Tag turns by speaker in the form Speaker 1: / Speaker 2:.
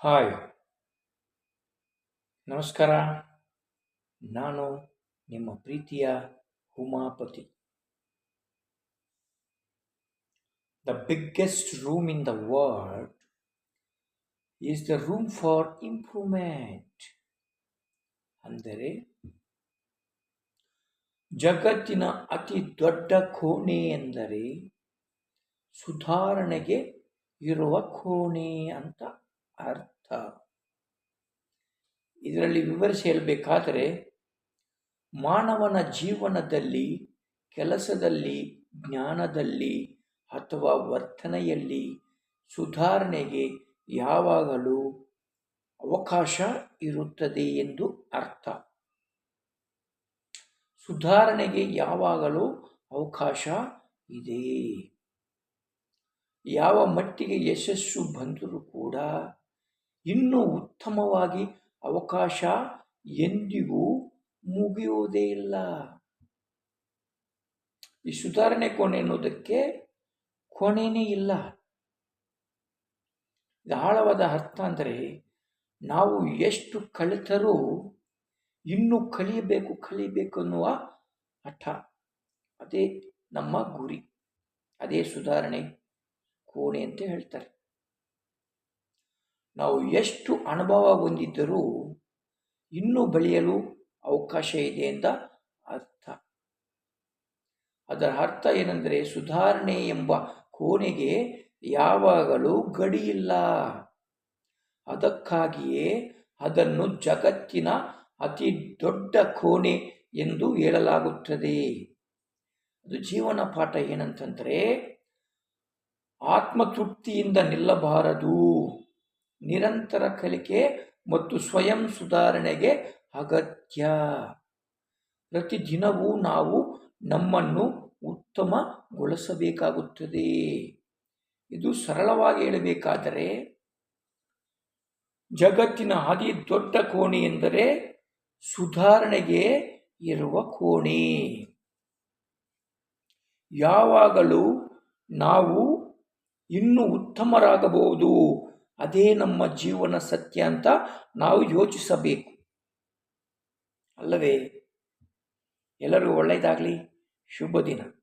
Speaker 1: Hi, ನಮಸ್ಕಾರ. ನಾನು ನಿಮ್ಮ ಪ್ರೀತಿಯ Umapathi. The biggest room in the world is the room for improvement. ಅಂದರೆ ಜಗತ್ತಿನ ಅತಿ ದೊಡ್ಡ ಕೋಣೆ ಎಂದರೆ ಸುಧಾರಣೆಗೆ ಇರುವ ಕೋಣೆ ಅಂತ ಅರ್ಥ. ಇದರಲ್ಲಿ ವಿವರಿಸಿ ಹೇಳಬೇಕಾದರೆ, ಮಾನವನ ಜೀವನದಲ್ಲಿ, ಕೆಲಸದಲ್ಲಿ, ಜ್ಞಾನದಲ್ಲಿ ಅಥವಾ ವರ್ತನೆಯಲ್ಲಿ ಸುಧಾರಣೆಗೆ ಯಾವಾಗಲೂ ಅವಕಾಶ ಇರುತ್ತದೆ ಎಂದು ಅರ್ಥ. ಸುಧಾರಣೆಗೆ ಯಾವಾಗಲೂ ಅವಕಾಶ ಇದೆ. ಯಾವ ಮಟ್ಟಿಗೆ ಯಶಸ್ಸು ಬಂದರೂ ಕೂಡ ಇನ್ನೂ ಉತ್ತಮವಾಗಿ ಅವಕಾಶ ಎಂದಿಗೂ ಮುಗಿಯುವುದೇ ಇಲ್ಲ. ಈ ಸುಧಾರಣೆ ಕೋಣೆ ಅನ್ನೋದಕ್ಕೆ ಕೊನೆಯೇ ಇಲ್ಲ. ಇದು ಆಳವಾದ ಅರ್ಥ ಅಂದರೆ, ನಾವು ಎಷ್ಟು ಕಲಿತರೂ ಇನ್ನೂ ಕಲಿಯಬೇಕು ಅನ್ನುವ ಹಠ. ಅದೇ ನಮ್ಮ ಗುರಿ, ಅದೇ ಸುಧಾರಣೆ ಕೋಣೆ ಅಂತ ಹೇಳ್ತಾರೆ. ನಾವು ಎಷ್ಟು ಅನುಭವ ಹೊಂದಿದ್ದರೂ ಇನ್ನೂ ಬೆಳೆಯಲು ಅವಕಾಶ ಇದೆ ಎಂದ ಅರ್ಥ. ಅದರ ಅರ್ಥ ಏನೆಂದರೆ, ಸುಧಾರಣೆ ಎಂಬ ಕೋಣೆಗೆ ಯಾವಾಗಲೂ ಗಡಿಯಿಲ್ಲ. ಅದಕ್ಕಾಗಿಯೇ ಅದನ್ನು ಜಗತ್ತಿನ ಅತಿ ದೊಡ್ಡ ಕೋಣೆ ಎಂದು ಹೇಳಲಾಗುತ್ತದೆ. ಅದು ಜೀವನ ಪಾಠ ಏನಂತಂದರೆ, ಆತ್ಮತೃಪ್ತಿಯಿಂದ ನಿಲ್ಲಬಾರದು. ನಿರಂತರ ಕಲಿಕೆ ಮತ್ತು ಸ್ವಯಂ ಸುಧಾರಣೆಗೆ ಅಗತ್ಯ. ಪ್ರತಿದಿನವೂ ನಾವು ನಮ್ಮನ್ನು ಉತ್ತಮಗೊಳಿಸಬೇಕಾಗುತ್ತದೆ. ಇದು ಸರಳವಾಗಿ ಹೇಳಬೇಕಾದರೆ, ಜಗತ್ತಿನ ಅತಿ ದೊಡ್ಡ ಕೋಣೆ ಎಂದರೆ ಸುಧಾರಣೆಗೆ ಇರುವ ಕೋಣೆ. ಯಾವಾಗಲೂ ನಾವು ಇನ್ನೂ ಉತ್ತಮರಾಗಬಹುದು, ಅದೇ ನಮ್ಮ ಜೀವನ ಸತ್ಯ ಅಂತ ನಾವು ಯೋಚಿಸಬೇಕು, ಅಲ್ಲವೇ? ಎಲ್ಲರಿಗೂ ಒಳ್ಳೆಯದಾಗಲಿ. ಶುಭ ದಿನ.